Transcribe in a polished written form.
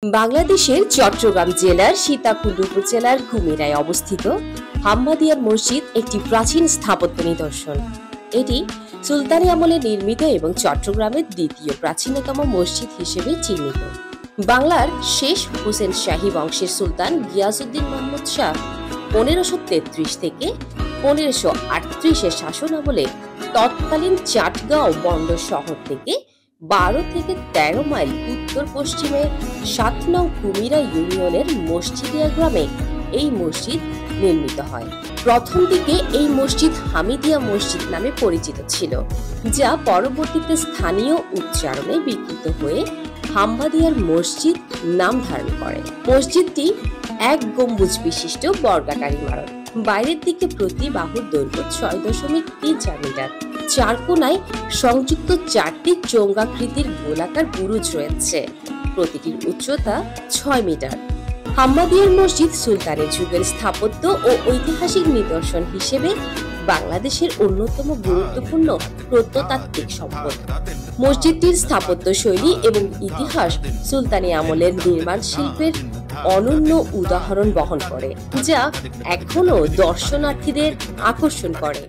বাংলাদেশের চট্টগ্রাম জেলার সীতাকুণ্ড উপজেলার কুমিরায় অবস্থিত হাম্মাদিয়ার মসজিদ একটি প্রাচীন স্থাপত্য নিদর্শন। এটি সুলতানি আমলে নির্মিত এবং চট্টগ্রামের দ্বিতীয় প্রাচীনতম মসজিদ হিসেবে চিহ্নিত। বাংলার শেষ হোসেন শাহী বংশের সুলতান গিয়াসউদ্দিন মুহাম্মদ শাহ 1533 থেকে 1538 শাসন আমলে তৎকালীন চাটগাঁও বন্দর শহর থেকে 12 থেকে 13 মাইল উত্তর পশ্চিমে 7 নং কুমিরা ইউনিয়নের মসজিদিয়া গ্রামে এই মসজিদ নির্মিত হয়। প্রথম দিকে এই মসজিদ হামিদিয়া মসজিদ নামে পরিচিত ছিল, যা পরবর্তীতে স্থানীয় উচ্চারণে বিকৃত হয়ে হাম্মাদিয়ার মসজিদ নাম ধারণ করে। মসজিদটি এক গম্বুজ বিশিষ্ট বর্গাকার ইমারত। বাইরের দিকে প্রতি বাহুর দৈর্ঘ্য 6.34 মিটার। চার কোনায় সংযুক্ত 4টি চোঙাকৃতির গোলাকার বুরুজ রয়েছে, প্রতিটির উচ্চতা 6 মিটার। হাম্মাদিয়ার মসজিদ সুলতানি যুগের স্থাপত্য ও ঐতিহাসিক নিদর্শন হিসেবে বাংলাদেশের অন্যতম গুরুত্বপূর্ণ প্রত্নতাত্ত্বিক সম্পদ। মসজিদটির স্থাপত্য শৈলী এবং ইতিহাস সুলতানি আমলের নির্মাণ শিল্পের অনন্য উদাহরণ বহন করে, যা এখনো দর্শনার্থীদের আকর্ষণ করে।